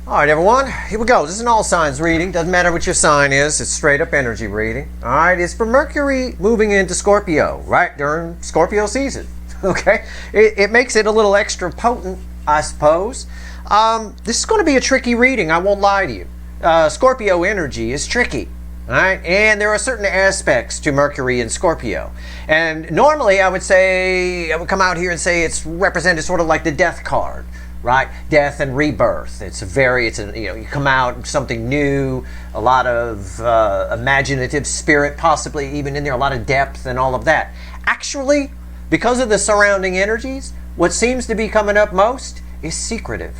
All right, everyone, here we go. This is an all signs reading. Doesn't matter what your sign is. It's straight up energy reading. All right, it's for Mercury moving into Scorpio, right, during Scorpio season. Okay, it makes it a little extra potent, I suppose. This is going to be a tricky reading. I won't lie to you. Scorpio energy is tricky. All right, and there are certain aspects to Mercury in Scorpio. And normally I would come out here and say it's represented sort of like the death card. Right, death and rebirth. You come out something new, a lot of imaginative spirit, possibly even in there, a lot of depth and all of that. Actually, because of the surrounding energies, what seems to be coming up most is secretive.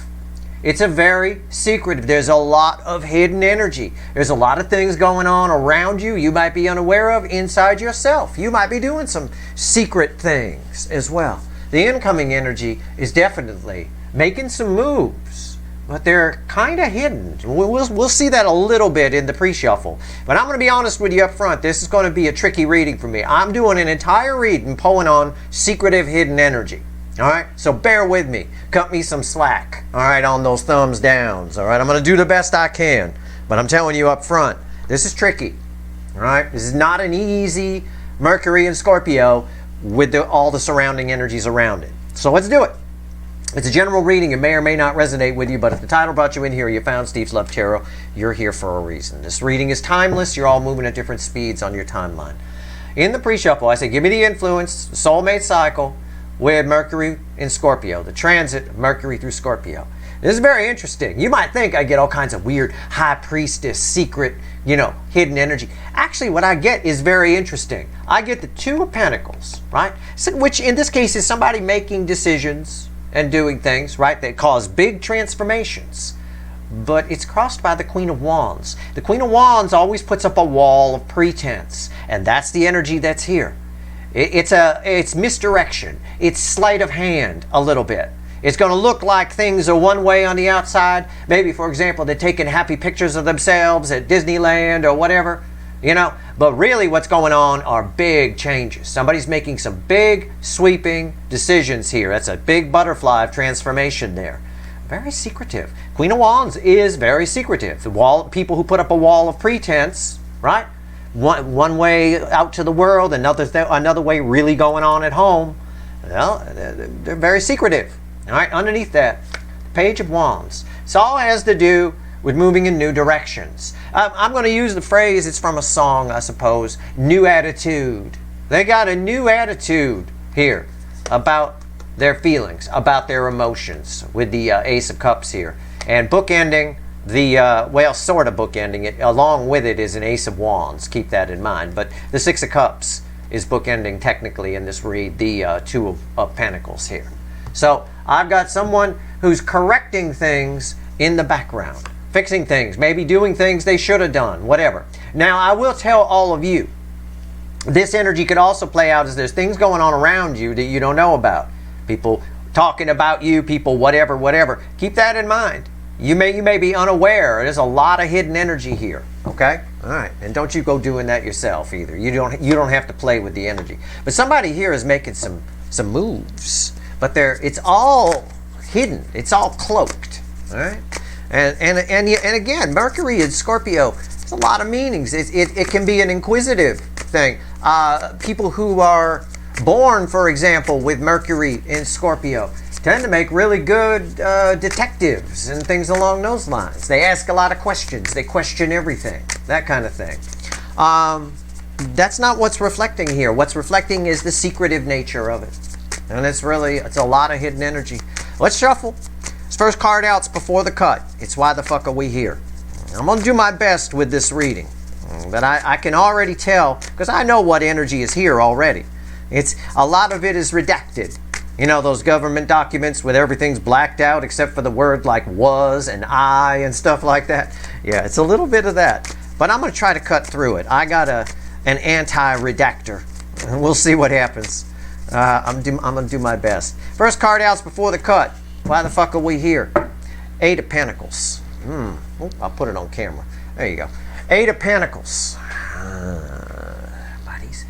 It's a very secretive. There's a lot of hidden energy. There's a lot of things going on around you you might be unaware of inside yourself. You might be doing some secret things as well. The incoming energy is definitely making some moves, but they're kind of hidden. We'll see that a little bit in the pre-shuffle. But I'm going to be honest with you up front. This is going to be a tricky reading for me. I'm doing an entire reading pulling on secretive hidden energy. All right, so bear with me. Cut me some slack. All right, on those thumbs downs. All right, I'm going to do the best I can, but I'm telling you up front, this is tricky. All right, this is not an easy Mercury and Scorpio with all the surrounding energies around it. So let's do it. It's a general reading. It may or may not resonate with you, but if the title brought you in here, you found Steve's Love Tarot, you're here for a reason. This reading is timeless. You're all moving at different speeds on your timeline. In the pre-shuffle, I say, give me the influence, the soulmate cycle with Mercury in Scorpio, the transit of Mercury through Scorpio. This is very interesting. You might think I get all kinds of weird high priestess, secret, hidden energy. Actually, what I get is very interesting. I get the Two of Pentacles, right? So, which in this case is somebody making decisions and doing things, right, that cause big transformations. But it's crossed by the Queen of Wands. The Queen of Wands always puts up a wall of pretense, and that's the energy that's here. It's misdirection. It's sleight of hand a little bit. It's going to look like things are one way on the outside. Maybe, for example, they're taking happy pictures of themselves at Disneyland or whatever, But really what's going on are big changes. Somebody's making some big, sweeping decisions here. That's a big butterfly of transformation there. Very secretive. Queen of Wands is very secretive. People who put up a wall of pretense, right? One way out to the world, another way really going on at home. Well, they're very secretive. All right, underneath that, Page of Wands. It all has to do with moving in new directions. I'm going to use the phrase, it's from a song, I suppose, new attitude. They got a new attitude here about their feelings, about their emotions with the Ace of Cups here. And bookending sort of bookending it, along with it is an Ace of Wands. Keep that in mind. But the Six of Cups is bookending technically in this read the Two of Pentacles here. So I've got someone who's correcting things in the background. Fixing things, maybe doing things they should have done, whatever. Now, I will tell all of you, this energy could also play out as there's things going on around you that you don't know about. People talking about you, people whatever. Keep that in mind. You may be unaware. There's a lot of hidden energy here, okay? All right, and don't you go doing that yourself either. You don't have to play with the energy. But somebody here is making some moves, but it's all hidden. It's all cloaked, all right? And again, Mercury in Scorpio, it's a lot of meanings. It can be an inquisitive thing. People who are born, for example, with Mercury in Scorpio tend to make really good detectives and things along those lines. They ask a lot of questions. They question everything, that kind of thing. That's not what's reflecting here. What's reflecting is the secretive nature of it. And it's a lot of hidden energy. Let's shuffle. This first card out's before the cut. It's Why the Fuck Are We Here? I'm going to do my best with this reading. But I can already tell, because I know what energy is here already. A lot of it is redacted. Those government documents with everything's blacked out except for the word like was and I and stuff like that. Yeah, it's a little bit of that. But I'm going to try to cut through it. I got an anti-redactor. We'll see what happens. I'm going to do my best. First card out's before the cut. Why the fuck are we here? Eight of Pentacles. I'll put it on camera. There you go. Eight of Pentacles. Buddies.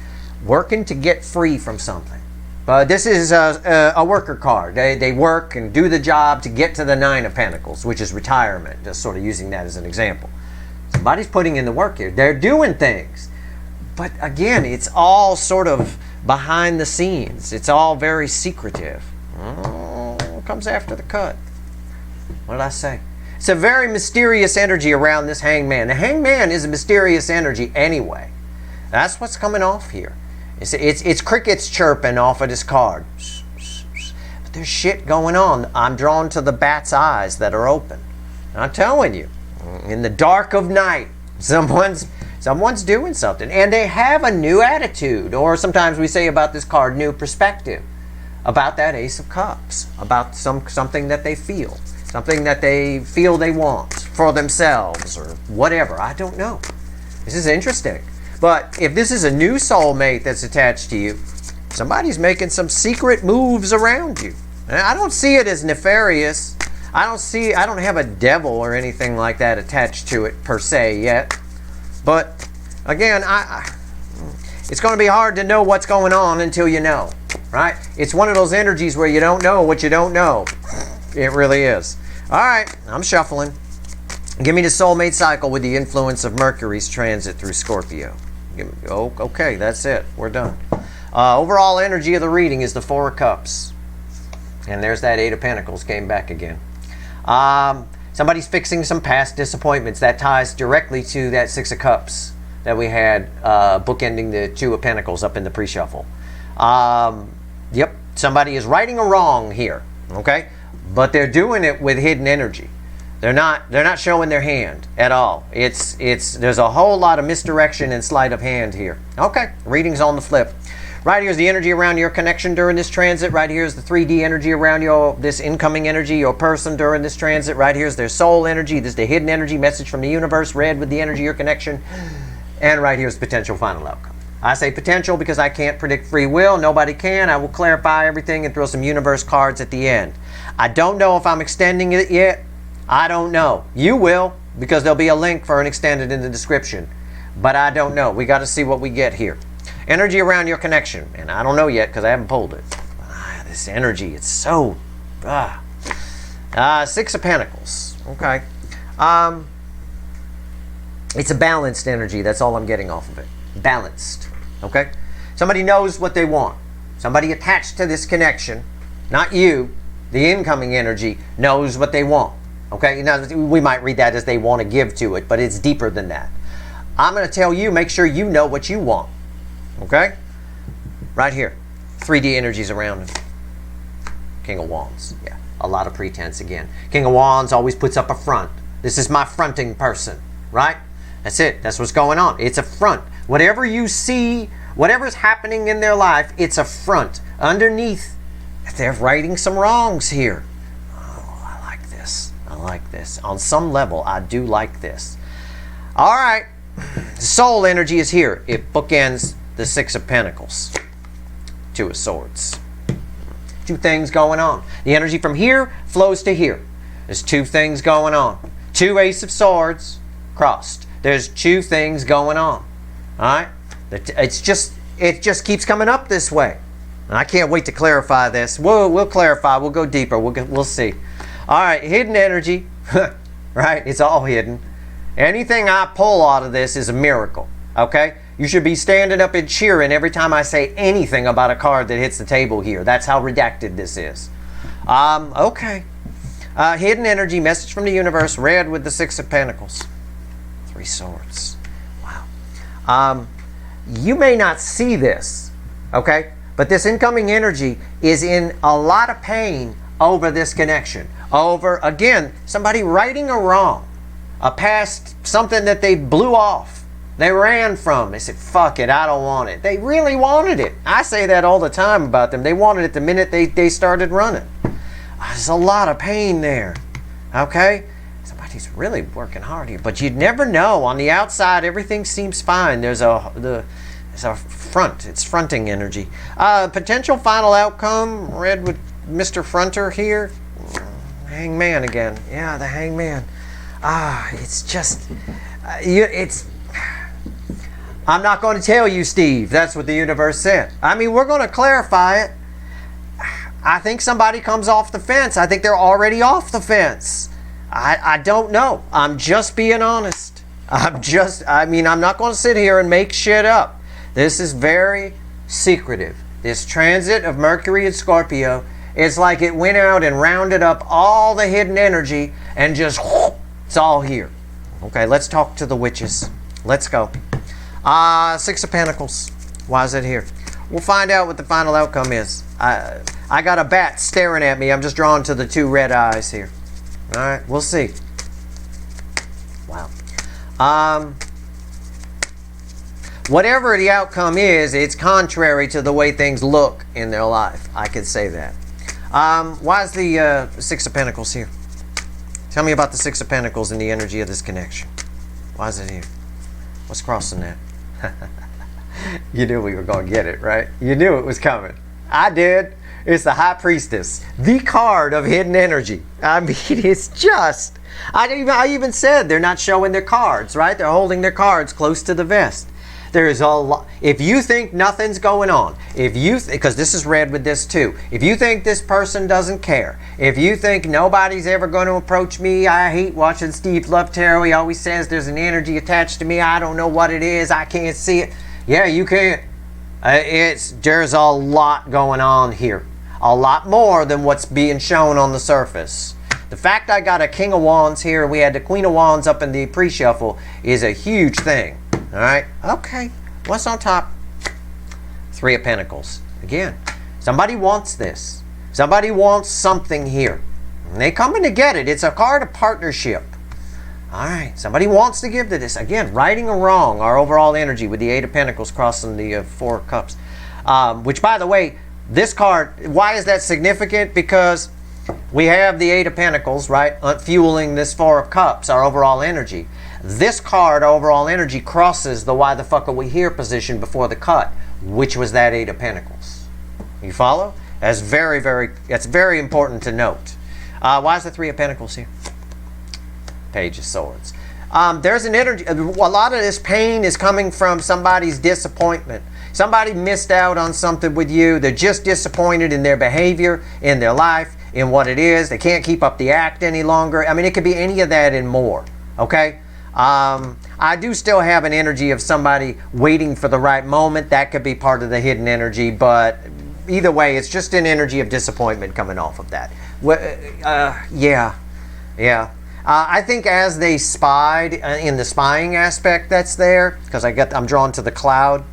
Working to get free from something. This is a worker card. They work and do the job to get to the Nine of Pentacles, which is retirement, just sort of using that as an example. Somebody's putting in the work here. They're doing things. But again, it's all sort of behind the scenes. It's all very secretive. What comes after the cut? What did I say? It's a very mysterious energy around this hangman. The hangman is a mysterious energy anyway. That's what's coming off here. It's crickets chirping off of this card. But there's shit going on. I'm drawn to the bat's eyes that are open. I'm telling you, in the dark of night, someone's doing something. And they have a new attitude. Or sometimes we say about this card, new perspective. About that Ace of Cups. About something that they feel. Something that they feel they want for themselves or whatever. I don't know. This is interesting. But if this is a new soulmate that's attached to you, somebody's making some secret moves around you. And I don't see it as nefarious. I don't have a devil or anything like that attached to it per se yet. But again, it's going to be hard to know what's going on until you know, right? It's one of those energies where you don't know what you don't know. It really is. All right, I'm shuffling. Give me the soulmate cycle with the influence of Mercury's transit through Scorpio. Okay, that's it. We're done. Overall energy of the reading is the Four of Cups. And there's that Eight of Pentacles came back again. Somebody's fixing some past disappointments. That ties directly to that Six of Cups that we had bookending the Two of Pentacles up in the pre-shuffle. Yep, somebody is righting a wrong here. Okay? But they're doing it with hidden energy. They're not showing their hand at all. There's a whole lot of misdirection and sleight of hand here. Okay, reading's on the flip. Right here's the energy around your connection during this transit. Right here's the 3D energy around this incoming energy, your person during this transit. Right here's their soul energy. This is the hidden energy, message from the universe, read with the energy, your connection. And right here's potential final outcome. I say potential because I can't predict free will. Nobody can. I will clarify everything and throw some universe cards at the end. I don't know if I'm extending it yet. I don't know. You will, because there'll be a link for an extended in the description. But I don't know. We got to see what we get here. Energy around your connection. And I don't know yet because I haven't pulled it. This energy, it's so... Six of Pentacles. Okay. It's a balanced energy. That's all I'm getting off of it. Balanced. Okay? Somebody knows what they want. Somebody attached to this connection, not you, the incoming energy, knows what they want. Okay? Now, we might read that as they want to give to it, but it's deeper than that. I'm going to tell you, make sure you know what you want. Okay? Right here. 3D energies around him. King of Wands. Yeah. A lot of pretense again. King of Wands always puts up a front. This is my fronting person. Right? That's it. That's what's going on. It's a front. Whatever you see, whatever's happening in their life, it's a front. Underneath, they're righting some wrongs here. Oh, I like this. I like this. On some level, I do like this. All right. Soul energy is here. It bookends the Six of Pentacles. Two of Swords. Two things going on. The energy from here flows to here. There's two things going on. Two Ace of Swords crossed. There's two things going on. All right? It just keeps coming up this way. And I can't wait to clarify this. We'll clarify. We'll go deeper. We'll see. All right. Hidden energy. Right? It's all hidden. Anything I pull out of this is a miracle. Okay? You should be standing up and cheering every time I say anything about a card that hits the table here. That's how redacted this is. Okay. Hidden energy, message from the universe, read with the Six of Pentacles. Three Swords. Wow. You may not see this, okay? But this incoming energy is in a lot of pain over this connection. Over, again, somebody righting a wrong. A past, something that they blew off. They ran from. They said, fuck it, I don't want it. They really wanted it. I say that all the time about them. They wanted it the minute they started running. There's a lot of pain there, okay? Somebody's really working hard here, but you'd never know. On the outside, everything seems fine. There's a front. It's fronting energy. Potential final outcome, read with Mr. Fronter here. Hangman again. Yeah, the Hangman. It's just, I'm not going to tell you, Steve. That's what the universe said. I mean, we're going to clarify it. I think somebody comes off the fence. I think they're already off the fence. I don't know. I'm just being honest. I'm not going to sit here and make shit up. This is very secretive. This transit of Mercury and Scorpio, it's like it went out and rounded up all the hidden energy and just, it's all here. Okay, let's talk to the witches. Let's go. Six of Pentacles. Why is it here? We'll find out what the final outcome is. I got a bat staring at me. I'm just drawn to the two red eyes here. All right, we'll see. Wow. Whatever the outcome is, it's contrary to the way things look in their life. I could say that. Why is the Six of Pentacles here? Tell me about the Six of Pentacles and the energy of this connection. Why is it here? What's crossing that? You knew we were going to get it, right? You knew it was coming. I did. It's the High Priestess, the card of hidden energy. I mean, it's just, I even said they're not showing their cards, right? They're holding their cards close to the vest. There's a lot. If you think nothing's going on, because this is red with this too, if you think this person doesn't care, if you think nobody's ever going to approach me, I hate watching Steve Love Tarot. He always says there's an energy attached to me. I don't know what it is. I can't see it. Yeah, you can't. There's a lot going on here. A lot more than what's being shown on the surface. The fact I got a King of Wands here, we had the Queen of Wands up in the pre-shuffle, is a huge thing. All right? Okay. What's on top? Three of Pentacles. Again, somebody wants this. Somebody wants something here. And they coming to get it. It's a card of partnership. All right. Somebody wants to give to this. Again, righting or wrong, our overall energy with the Eight of Pentacles crossing the Four of Cups. Which, by the way, this card, why is that significant? Because we have the Eight of Pentacles, right, fueling this Four of Cups, our overall energy. This card, overall energy, crosses the why the fuck are we here position before the cut, which was that Eight of Pentacles. You follow? That's very important to note. Why is the Three of Pentacles here? Page of Swords. There's an energy, a lot of this pain is coming from somebody's disappointment. Somebody missed out on something with you. They're just disappointed in their behavior, in their life, in what it is. They can't keep up the act any longer. I mean, it could be any of that and more. Okay? I do still have an energy of somebody waiting for the right moment. That could be part of the hidden energy, but either way, it's just an energy of disappointment coming off of that. Yeah. I think as they spied, in the spying aspect that's there, because I'm drawn to the cloud,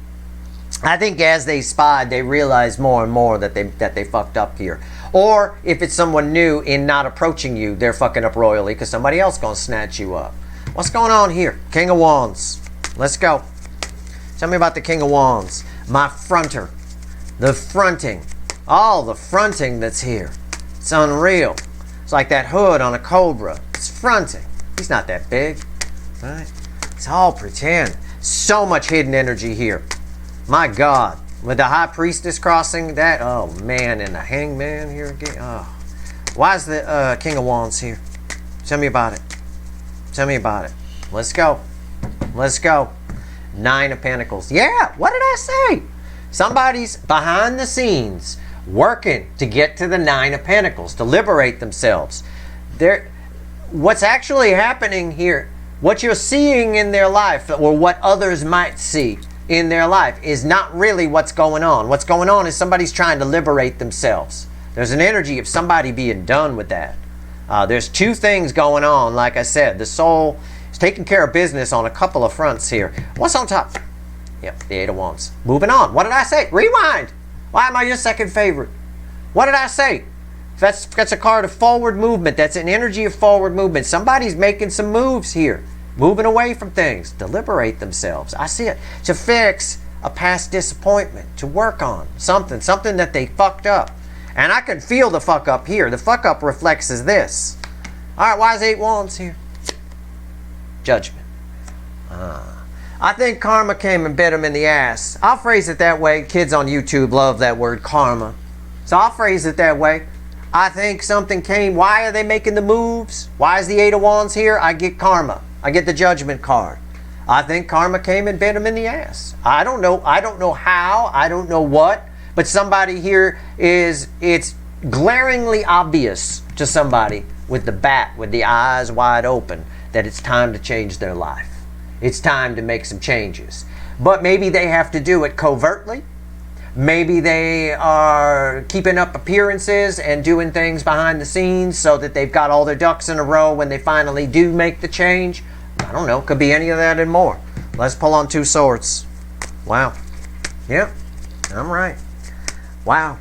I think as they spied, they realized more and more that they fucked up here. Or if it's someone new in not approaching you, they're fucking up royally because somebody else gonna snatch you up. What's going on here? King of Wands. Let's go. Tell me about the King of Wands. My fronter. The fronting. All the fronting that's here. It's unreal. It's like that hood on a cobra. It's fronting. He's not that big. Right? It's all pretend. So much hidden energy here. My God. With the High Priestess crossing that. Oh, man. And the Hangman here again. Oh. Why is the King of Wands here? Tell me about it. Tell me about it. Let's go. Let's go. Nine of Pentacles. Yeah. What did I say? Somebody's behind the scenes working to get to the Nine of Pentacles, to liberate themselves. What's actually happening here, what you're seeing in their life, or what others might see in their life, is not really what's going on. What's going on is somebody's trying to liberate themselves. There's an energy of somebody being done with that. There's two things going on. Like I said, the soul is taking care of business on a couple of fronts here. What's on top? Yep, the Eight of Wands. Moving on. What did I say? Rewind. Why am I your second favorite? What did I say? That's a card of forward movement. That's an energy of forward movement. Somebody's making some moves here. Moving away from things to liberate themselves. I see it. To fix a past disappointment. To work on something that they fucked up. And I can feel the fuck up here. The fuck up reflects as this. All right, why is Eight Wands here? Judgment. I think karma came and bit him in the ass. I'll phrase it that way. Kids on YouTube love that word karma. So I'll phrase it that way. I think something came. Why are they making the moves? Why is the Eight of Wands here? I get karma. I get the Judgment card. I think karma came and bit him in the ass. I don't know how. I don't know what. But somebody here it's glaringly obvious to somebody with the bat, with the eyes wide open, that it's time to change their life. It's time to make some changes. But maybe they have to do it covertly. Maybe they are keeping up appearances and doing things behind the scenes so that they've got all their ducks in a row when they finally do make the change. I don't know. Could be any of that and more. Let's pull on 2 swords. Wow. Yep. I'm right. Wow.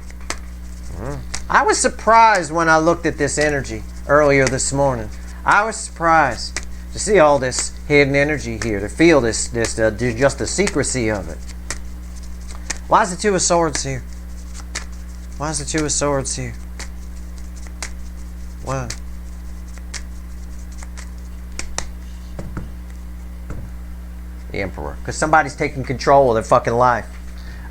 I was surprised when I looked at this energy earlier this morning. I was surprised to see all this hidden energy here, to feel this just the secrecy of it. Why is the 2 of Swords here? Why is the 2 of Swords here? Why? The Emperor. Because somebody's taking control of their fucking life.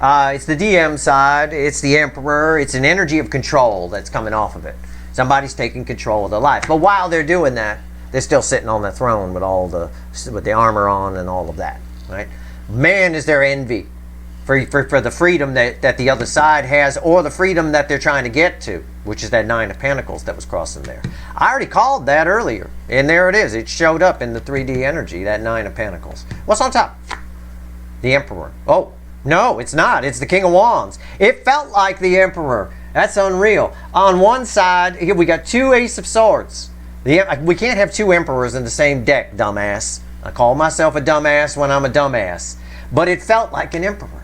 It's the DM side. It's the Emperor. It's an energy of control that's coming off of it. Somebody's taking control of their life. But while they're doing that, they're still sitting on the throne with the armor on and all of that. Right? Man is their envy for the freedom that the other side has, or the freedom that they're trying to get to, which is that 9 of Pentacles that was crossing there. I already called that earlier, and there it is. It showed up in the 3D energy, that 9 of Pentacles. What's on top? The Emperor. Oh, no, it's not. It's the King of Wands. It felt like the Emperor. That's unreal. On one side, here we got 2 Ace of Swords. We can't have 2 Emperors in the same deck, dumbass. I call myself a dumbass when I'm a dumbass. But it felt like an Emperor.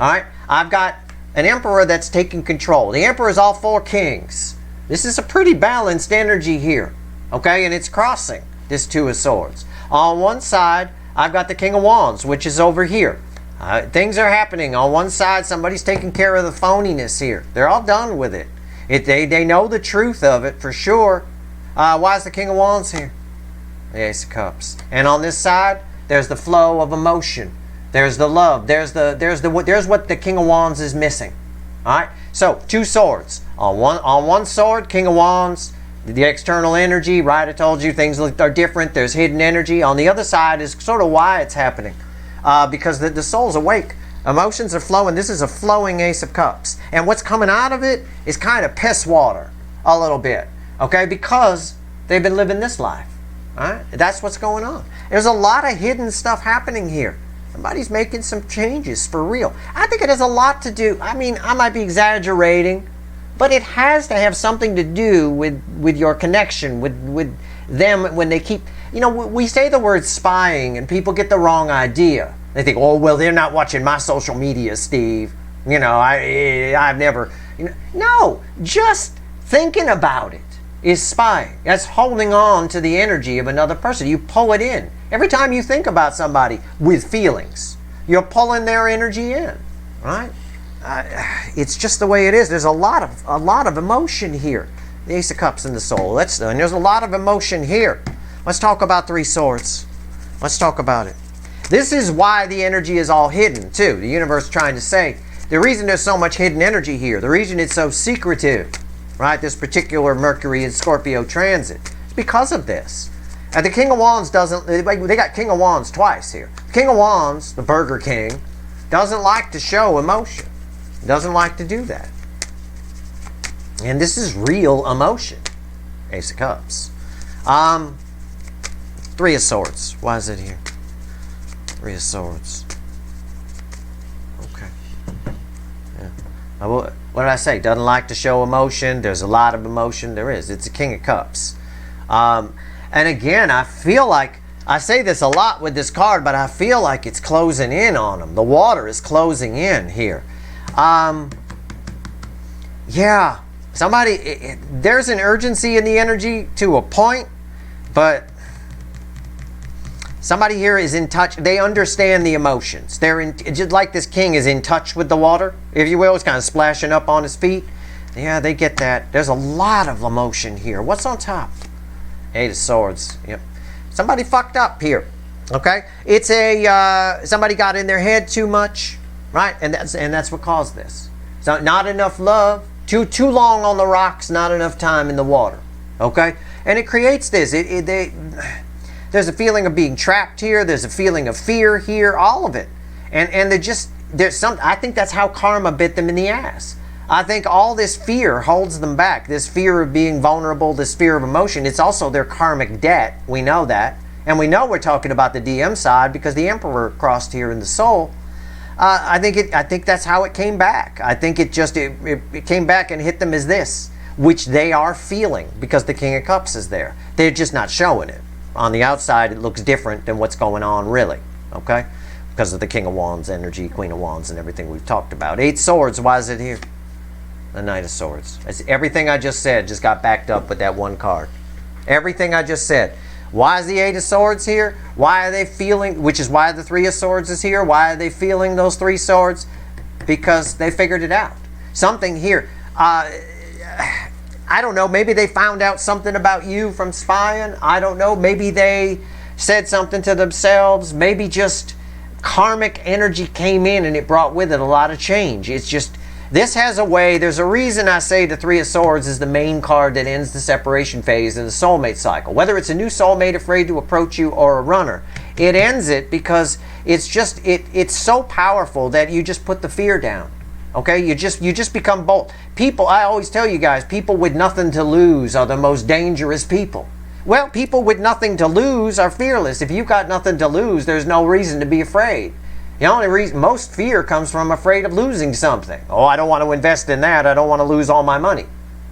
All right, I've got an Emperor that's taking control. The Emperor is all 4 kings. This is a pretty balanced energy here, okay? And it's crossing this 2 of Swords. On one side, I've got the King of Wands, which is over here. Things are happening. On one side, somebody's taking care of the phoniness here. They're all done with it. They know the truth of it for sure. Why is the King of Wands here? The Ace of Cups. And on this side, there's the flow of emotion. There's the love. There's what the King of Wands is missing. All right. So 2 swords. On one sword, King of Wands, the external energy. Right. I told you things are different. There's hidden energy. On the other side is sort of why it's happening, because the soul's awake. Emotions are flowing. This is a flowing Ace of Cups, and what's coming out of it is kind of piss water, a little bit. Okay, because they've been living this life. All right. That's what's going on. There's a lot of hidden stuff happening here. Somebody's making some changes for real. I think it has a lot to do. I mean, I might be exaggerating, but it has to have something to do with your connection with them when they keep. You know, we say the word spying, and people get the wrong idea. They think, oh, well, they're not watching my social media, Steve. You know, I've never. You know, no, just thinking about it is spying. That's holding on to the energy of another person. You pull it in. Every time you think about somebody with feelings, you're pulling their energy in, right? It's just the way it is. There's a lot of emotion here. The Ace of Cups in the soul. And there's a lot of emotion here. Let's talk about 3 swords. Let's talk about it. This is why the energy is all hidden, too. The universe is trying to say, the reason there's so much hidden energy here, the reason it's so secretive, right, this particular Mercury and Scorpio transit, is because of this. And the King of Wands doesn't, they got King of Wands twice here. The King of Wands, the Burger King, doesn't like to show emotion. Doesn't like to do that. And this is real emotion. Ace of Cups. 3 of Swords. Why is it here? 3 of Swords. Okay. Yeah. What did I say? Doesn't like to show emotion. There's a lot of emotion. There is. It's a King of Cups. And again, I feel like, I say this a lot with this card, but I feel like it's closing in on them. The water is closing in here. Yeah. There's an urgency in the energy to a point, but somebody here is in touch. They understand the emotions. Just like this king is in touch with the water, if you will. It's kind of splashing up on his feet. Yeah, they get that. There's a lot of emotion here. What's on top? 8 of Swords. Yep. Somebody fucked up here. Okay? It's somebody got in their head too much, right? And that's what caused this. So not enough love. Too long on the rocks, not enough time in the water. Okay? And it creates this. There's a feeling of being trapped here. There's a feeling of fear here. All of it. And I think that's how karma bit them in the ass. I think all this fear holds them back. This fear of being vulnerable, this fear of emotion. It's also their karmic debt. We know that. And we know we're talking about the DM side because the Emperor crossed here in the soul. I think that's how it came back. I think it came back and hit them as this, which they are feeling because the King of Cups is there. They're just not showing it. On the outside, it looks different than what's going on really, okay? Because of the King of Wands energy, Queen of Wands, and everything we've talked about. 8 Swords, why is it here? The Knight of Swords. Everything I just said just got backed up with that one card. Everything I just said. Why is the 8 of Swords here? Why are they feeling, which is why the 3 of Swords is here. Why are they feeling those 3 swords? Because they figured it out. Something here. I don't know. Maybe they found out something about you from spying. I don't know. Maybe they said something to themselves. Maybe just karmic energy came in and it brought with it a lot of change. It's just, this has a way, there's a reason I say the 3 of Swords is the main card that ends the separation phase in the soulmate cycle. Whether it's a new soulmate afraid to approach you or a runner, it ends it because it's just, it's so powerful that you just put the fear down. Okay, you just become bold. People, I always tell you guys, people with nothing to lose are the most dangerous people. Well, people with nothing to lose are fearless. If you've got nothing to lose, there's no reason to be afraid. The only reason, most fear comes from afraid of losing something. Oh, I don't want to invest in that. I don't want to lose all my money.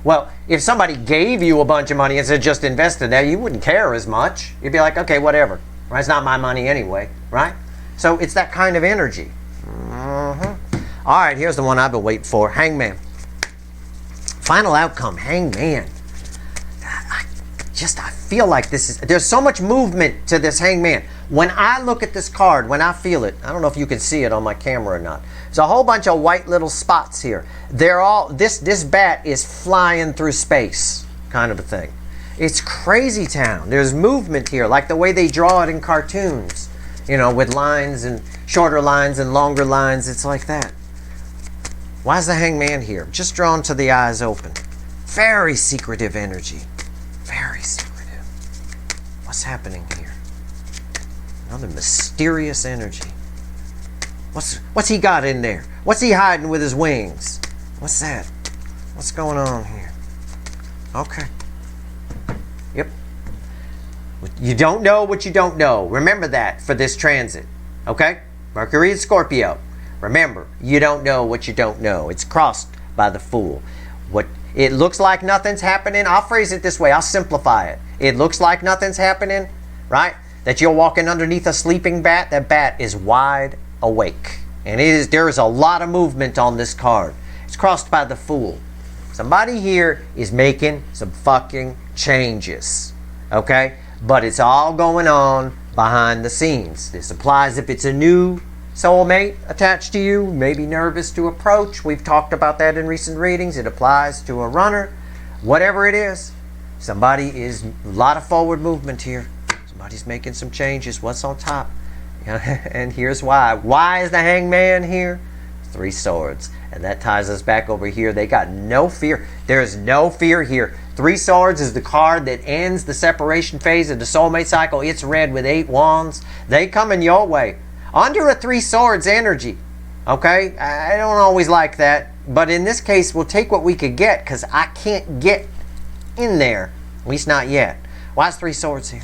Well, if somebody gave you a bunch of money and said just invest in that, you wouldn't care as much. You'd be like, okay, whatever. Right? It's not my money anyway, right? So it's that kind of energy. All right, here's the one I've been waiting for. Hangman. Final outcome, Hangman. I feel like there's so much movement to this Hangman. When I look at this card, when I feel it, I don't know if you can see it on my camera or not. There's a whole bunch of white little spots here. They're all, this bat is flying through space, kind of a thing. It's crazy town. There's movement here, like the way they draw it in cartoons. You know, with lines and shorter lines and longer lines. It's like that. Why is the Hangman here? Just drawn to the eyes open. Very secretive energy. Very secretive. What's happening here? Another mysterious energy. What's he got in there? What's he hiding with his wings? What's that? What's going on here? Okay. Yep. You don't know what you don't know. Remember that for this transit. Okay? Mercury and Scorpio. Remember, you don't know what you don't know. It's crossed by the Fool. What it looks like nothing's happening. I'll phrase it this way. I'll simplify it. It looks like nothing's happening, right? That you're walking underneath a sleeping bat. That bat is wide awake. And there is a lot of movement on this card. It's crossed by the Fool. Somebody here is making some fucking changes. Okay? But it's all going on behind the scenes. This applies if it's a new soulmate attached to you, maybe nervous to approach. We've talked about that in recent readings. It applies to a runner. Whatever it is, somebody is, a lot of forward movement here. Somebody's making some changes. What's on top? And here's why. Why is the Hangman here? 3 swords. And that ties us back over here. They got no fear. There is no fear here. 3 swords is the card that ends the separation phase of the soulmate cycle. It's red with 8 wands. They coming your way. Under a 3 swords energy, okay? I don't always like that, but in this case, we'll take what we could get because I can't get in there, at least not yet. Why is 3 swords here?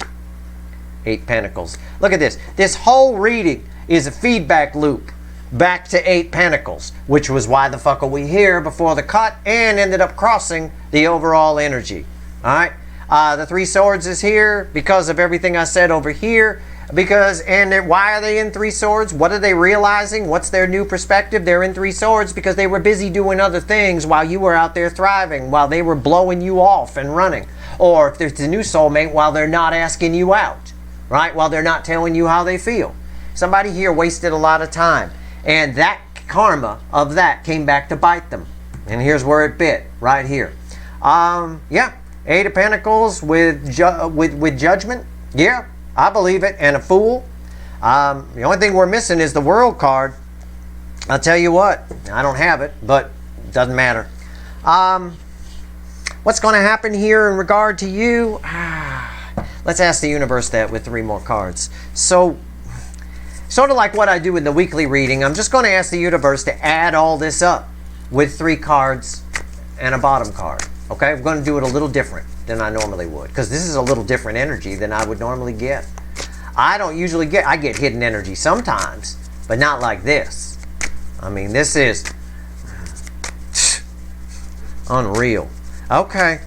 8 pentacles. Look at this. This whole reading is a feedback loop back to 8 pentacles, which was why the fuck are we here before the cut and ended up crossing the overall energy. All right? The 3 swords is here because of everything I said over here. Why are they in 3 swords? What are they realizing? What's their new perspective? They're in 3 swords because they were busy doing other things while you were out there thriving, while they were blowing you off and running. Or if there's a new soulmate, while they're not asking you out, right? While they're not telling you how they feel. Somebody here wasted a lot of time. And that karma of that came back to bite them. And here's where it bit, right here. Yeah, 8 of Pentacles with judgment. Yeah. I believe it, and a Fool. The only thing we're missing is the World card. I'll tell you what, I don't have it, but it doesn't matter. What's going to happen here in regard to you? Let's ask the universe that with 3 more cards. So, sort of like what I do in the weekly reading, I'm just going to ask the universe to add all this up. with 3 cards and a bottom card. Okay, we're going to do it a little different than I normally would, because this is a little different energy than I would normally get. I don't usually get, I get hidden energy sometimes, but not like this. I mean, this is unreal. Okay,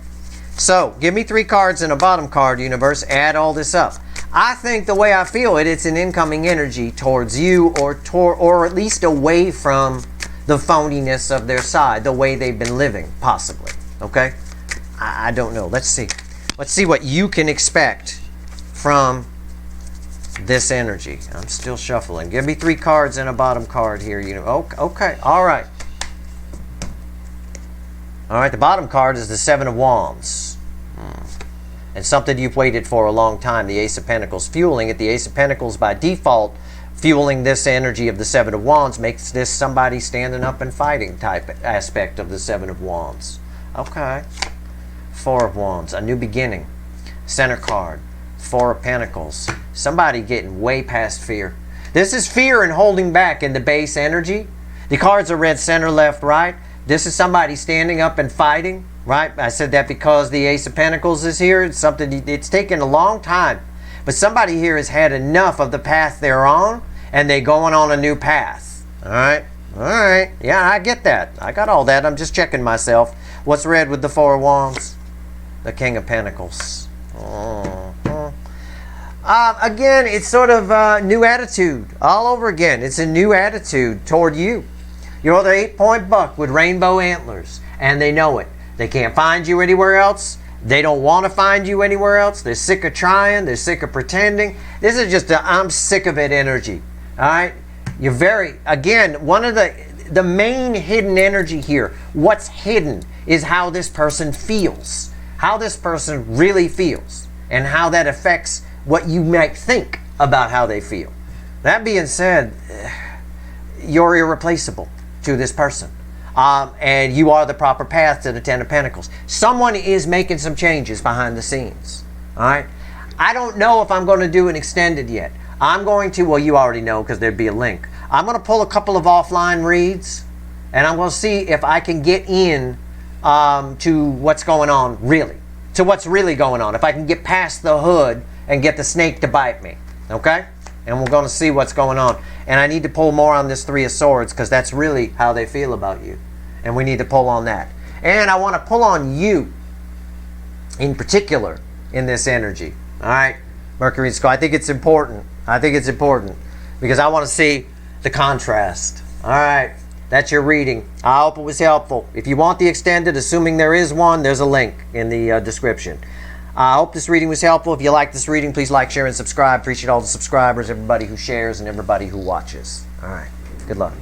so give me 3 cards and a bottom card, universe. Add all this up. I think the way I feel it, it's an incoming energy towards you, or at least away from the phoniness of their side, the way they've been living, possibly. Okay? I don't know. Let's see. Let's see what you can expect from this energy. I'm still shuffling. Give me 3 cards and a bottom card here. Okay. All right. All right. The bottom card is the 7 of Wands. And something you've waited for a long time. The Ace of Pentacles fueling it. The Ace of Pentacles by default fueling this energy of the 7 of Wands makes this somebody standing up and fighting type aspect of the 7 of Wands. Okay. 4 of Wands, a new beginning. Center card, 4 of Pentacles. Somebody getting way past fear. This is fear and holding back in the base energy. The cards are read center, left, right. This is somebody standing up and fighting, right? I said that because the Ace of Pentacles is here. It's something, it's taken a long time. But somebody here has had enough of the path they're on, and they're going on a new path. All right? All right. Yeah, I get that. I got all that. I'm just checking myself. What's read with the 4 of Wands? The King of Pentacles. Again, it's sort of a new attitude. All over again. It's a new attitude toward you. You're the 8-point buck with rainbow antlers, and they know it. They can't find you anywhere else. They don't want to find you anywhere else. They're sick of trying. They're sick of pretending. This is just a I'm sick of it energy. All right? You're very, again, one of the main hidden energy here, what's hidden is how this person feels. How this person really feels. And how that affects what you might think about how they feel. That being said, you're irreplaceable to this person. And you are the proper path to the 10 of Pentacles. Someone is making some changes behind the scenes. All right? I don't know if I'm going to do an extended yet. I'm going to, well, you already know because there'd be a link. I'm going to pull a couple of offline reads, and I'm going to see if I can get in to what's going on really. To what's really going on. If I can get past the hood and get the snake to bite me. Okay? And we're going to see what's going on. And I need to pull more on this 3 of Swords because that's really how they feel about you. And we need to pull on that. And I want to pull on you in particular in this energy. All right? Mercury and Scorpio. I think it's important. I think it's important because I want to see the contrast. All right? That's your reading. I hope it was helpful. If you want the extended, assuming there is one, there's a link in the description. I hope this reading was helpful. If you like this reading, please like, share, and subscribe. Appreciate all the subscribers, everybody who shares, and everybody who watches. All right. Good luck.